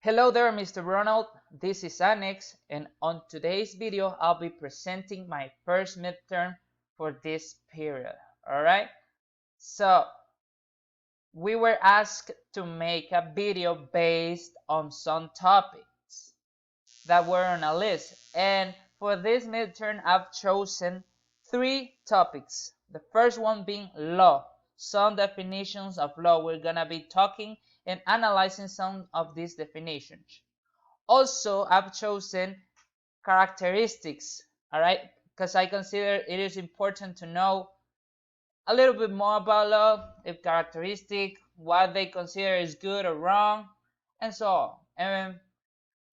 Hello there, Mr. Ronald. This is Annex, and on today's video, I'll be presenting my first midterm for this period. Alright? So, we were asked to make a video based on some topics that were on a list. And for this midterm, I've chosen 3 topics. The first one being law. Some definitions of law. We're gonna be talking and analyzing some of these definitions. Also, I've chosen characteristics, all right, because I consider it is important to know a little bit more about law, if characteristic, what they consider is good or wrong, and so on. And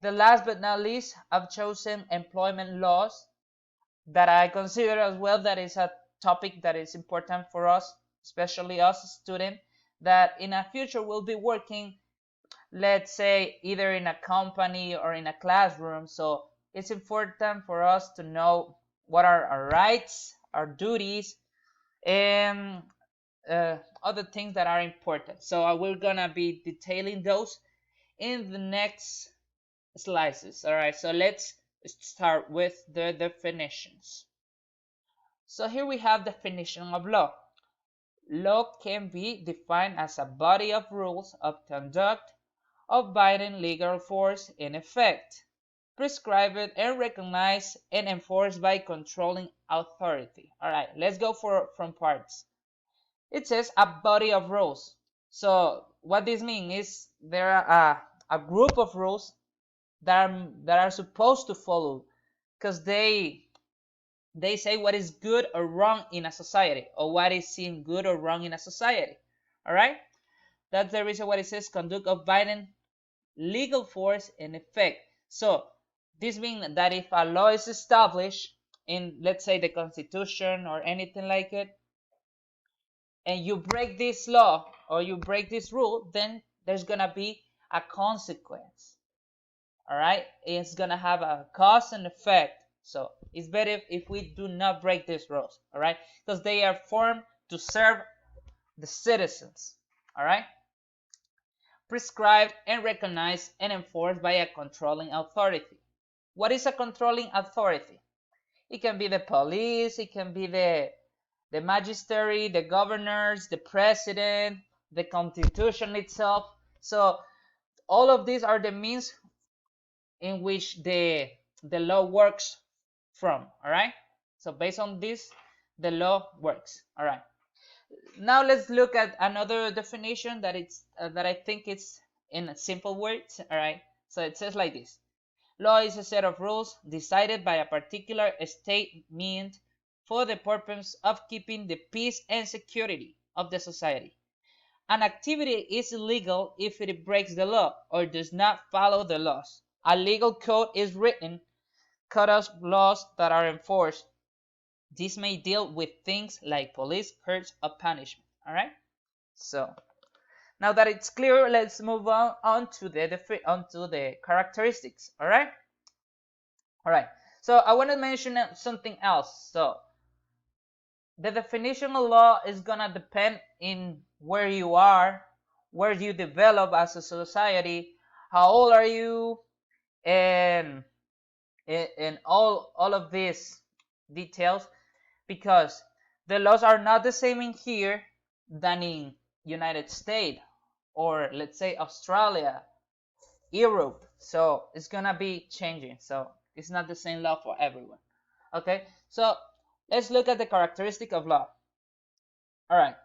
the last but not least, I've chosen employment laws that I consider as well that is a topic that is important for us, especially us students, that in the future will be working, let's say, either in a company or in a classroom. So it's important for us to know what are our rights, our duties, and other things that are important. So we're gonna be detailing those in the next slices. All right, so let's start with the definitions. So here we have definition of law. Law can be defined as a body of rules of conduct of binding legal force in effect, prescribed and recognized and enforced by controlling authority. All right, let's go from parts. It says a body of rules. So what this means is there are a group of rules that are supposed to follow, because they say what is good or wrong in a society, or what is seen good or wrong in a society. All right, that's the reason why it says conduct of binding legal force in effect. So this means that if a law is established in, let's say, the Constitution or anything like it, and you break this law or you break this rule, then there's gonna be a consequence. All right, it's gonna have a cause and effect. So it's better if we do not break these rules. All right, because they are formed to serve the citizens. All right, prescribed and recognized and enforced by a controlling authority. What is a controlling authority? It can be the police, it can be the magistrate, the governors, the president, the constitution itself. So all of these are the means in which the law works from. All right, so based on this, the law works. All right, now let's look at another definition that I think it's in simple words. All right, so it says like this: law is a set of rules decided by a particular state meant for the purpose of keeping the peace and security of the society. An activity is illegal if it breaks the law or does not follow the laws. A legal code is written, code of laws that are enforced. This may deal with things like police, courts, or punishment. All right. So now that it's clear, let's move on to the characteristics. All right. All right. So I want to mention something else. So the definition of law is gonna depend in where you are, where you develop as a society, how old are you, and all of these details, because the laws are not the same in here than in United States, or let's say Australia, Europe. So it's gonna be changing. So it's not the same law for everyone. Okay, so let's look at the characteristic of law. All right,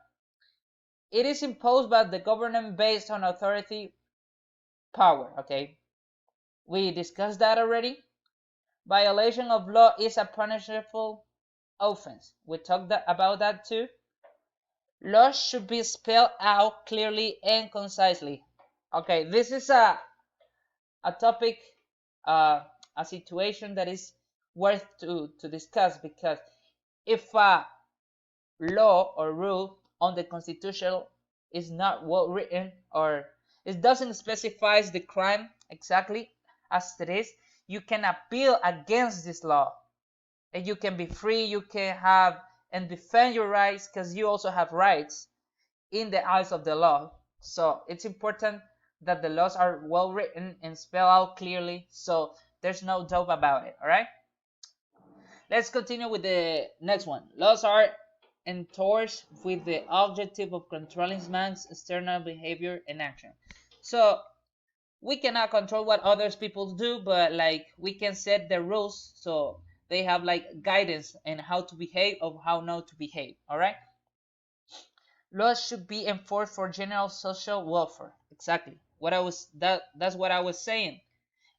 it is imposed by the government based on authority power. Okay, we discussed that already. Violation of law is a punishable offense. We talked about that too. Laws should be spelled out clearly and concisely. Okay, this is a topic, a situation that is worth to discuss, because if a law or rule on the Constitution is not well written, or it doesn't specify the crime exactly as it is, you can appeal against this law and you can be free, you can have and defend your rights, because you also have rights in the eyes of the law. So it's important that the laws are well written and spelled out clearly, so there's no doubt about it. All right, let's continue with the next one. Laws are enforced with the objective of controlling man's external behavior and action. So we cannot control what others people do, but like we can set the rules so they have like guidance in how to behave or how not to behave. All right, laws should be enforced for general social welfare. Exactly what I was that's what I was saying.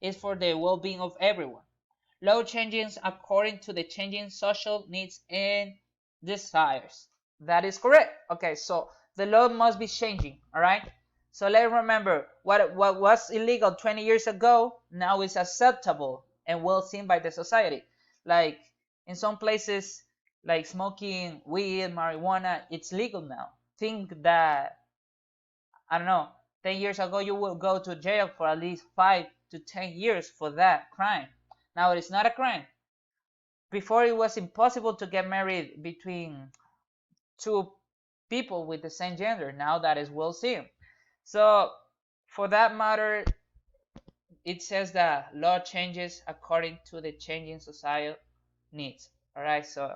Is for the well-being of everyone. Law changes according to the changing social needs and desires. That is correct. Okay, so the law must be changing. All right, so let's remember what was illegal 20 years ago now is acceptable and well seen by the society. Like in some places, like smoking weed, marijuana, it's legal now. Think that, I don't know, 10 years ago you will go to jail for at least 5 to 10 years for that crime. Now it is not a crime. Before it was impossible to get married between two people with the same gender. Now that is well seen. So for that matter, it says that law changes according to the changing societal needs. All right, so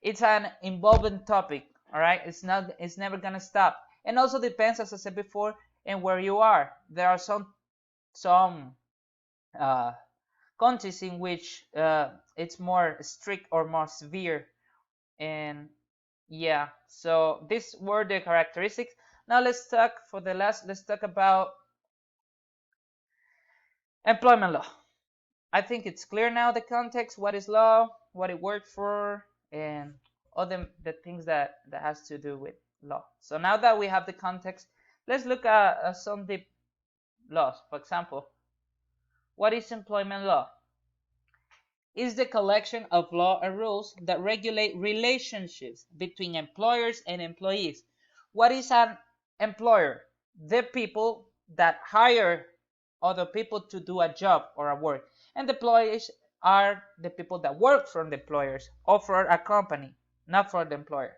it's an involving topic. All right, it's never gonna stop, and also depends, as I said before, and where you are. There are some uh, countries in which it's more strict or more severe, and yeah. So these were the characteristics. Now let's talk for the last. Let's talk about employment law. I think it's clear now the context, what is law, what it works for, and all the things that has to do with law. So now that we have the context, let's look at some deep laws. For example, what is employment law? Is the collection of law and rules that regulate relationships between employers and employees. What is an employer? The people that hire other people to do a job or a work. And the employees are the people that work for the employers or for a company, not for the employer.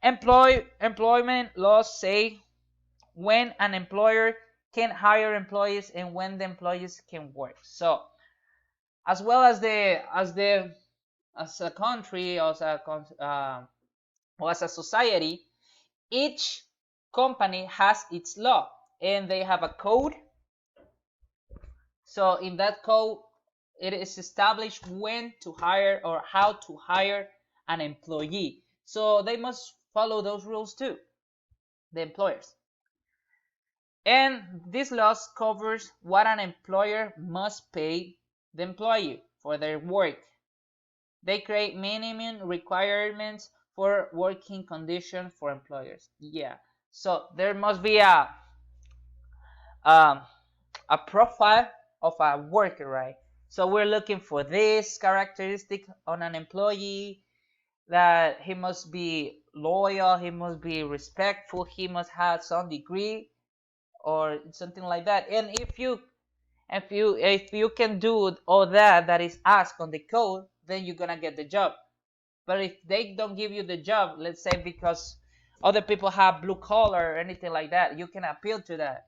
Employment laws say when an employer can hire employees and when the employees can work. So as well as as a country, or as a society, each company has its law and they have a code. So in that code, it is established when to hire or how to hire an employee. So they must follow those rules too, the employers. And this law covers what an employer must pay the employee for their work. They create minimum requirements for working conditions for employers. Yeah. So there must be um, a profile of a worker, right? So we're looking for this characteristic on an employee, that he must be loyal, he must be respectful, he must have some degree or something like that. And if you can do all that is asked on the code, then you're gonna get the job. But if they don't give you the job, let's say because other people have blue collar or anything like that, you can appeal to that.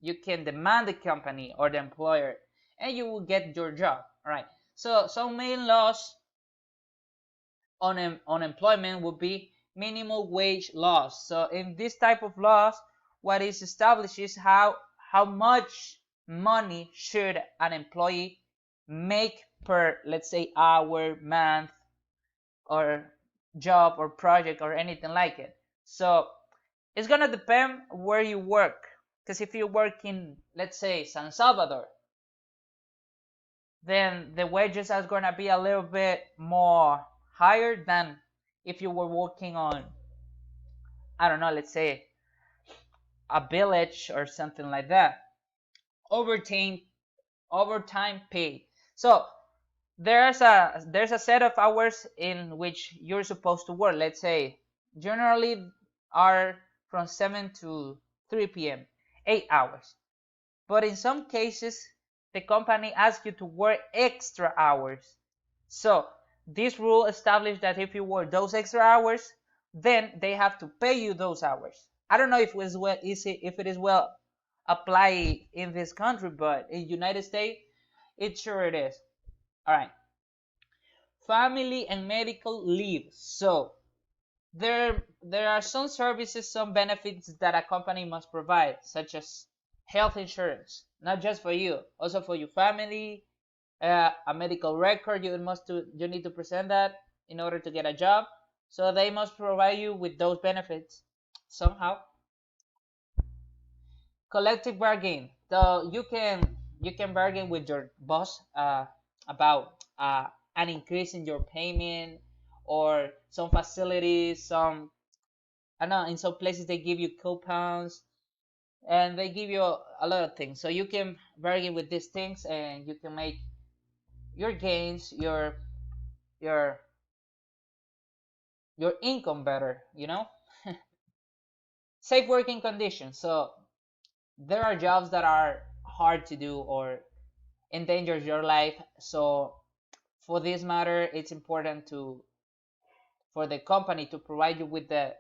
You can demand the company or the employer, and you will get your job. All right. So some main laws on employment would be minimum wage laws. So in this type of laws, what is established is how much money should an employee make per, let's say, hour, month, or job or project or anything like it. So it's gonna depend where you work. Because if you work in, let's say, San Salvador, then the wages are gonna be a little bit more higher than if you were working on, I don't know, let's say a village or something like that. Overtime overtime pay. So there's a set of hours in which you're supposed to work. Let's say generally are from 7 to 3 p.m. 8 hours. But in some cases, the company asks you to work extra hours. So this rule established that if you work those extra hours, then they have to pay you those hours. I don't know if it is well apply in this country, but in United States, it sure it is. All right. Family and medical leave. So there are some services, some benefits that a company must provide, such as health insurance, not just for you, also for your family, a medical record. You need to present that in order to get a job. So they must provide you with those benefits somehow. Collective bargain. So you can bargain with your boss about an increase in your payment, or some facilities. I know in some places they give you coupons, and they give you a lot of things. So you can bargain with these things, and you can make your gains, your your income better. Safe working conditions. So there are jobs that are hard to do or endanger your life. So for this matter, it's important for the company to provide you with the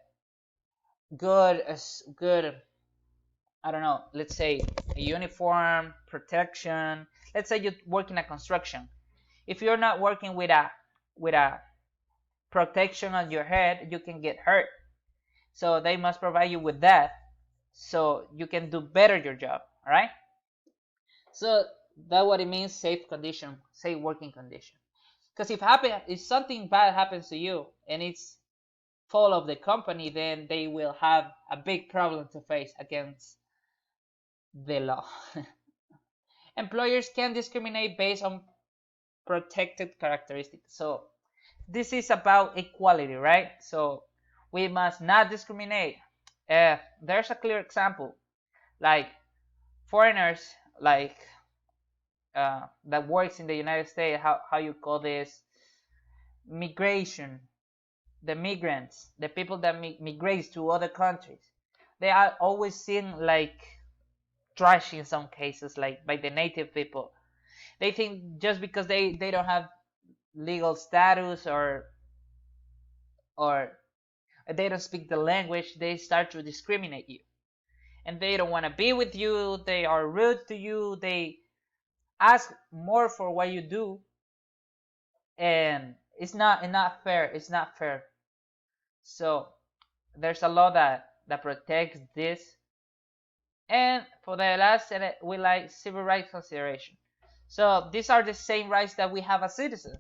good, I don't know, let's say a uniform protection. Let's say you work in a construction. If you're not working with a protection on your head, you can get hurt. So they must provide you with that, so you can do better your job. All right. So that's what it means, safe condition, safe working condition. Because if something bad happens to you and it's fault of the company, then they will have a big problem to face against the law. Employers can discriminate based on protected characteristics. So this is about equality, right? So we must not discriminate. There's a clear example, like foreigners, like that works in the United States. How you call this? Migration. The migrants, the people that migrate to other countries, they are always seen like trash in some cases, like by the native people. They think just because they don't have legal status, or they don't speak the language, they start to discriminate you, and they don't want to be with you. They are rude to you. They ask more for what you do, and it's not fair. It's not fair. So there's a law that protects this. And for the last, we like civil rights consideration. So these are the same rights that we have as citizens,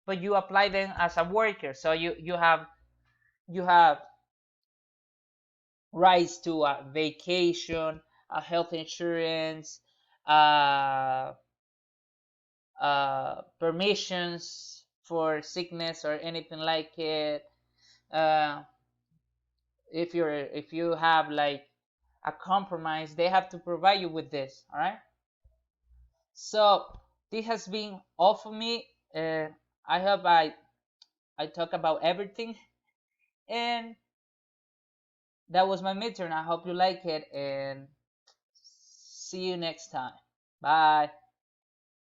but you apply them as a worker. So you have rights to a vacation, a health insurance, uh, permissions for sickness or anything like it. Uh, if you have like a compromise, they have to provide you with this. All right. So this has been all for me. I hope I talk about everything, and that was my midterm. I hope you like it, and see you next time. Bye.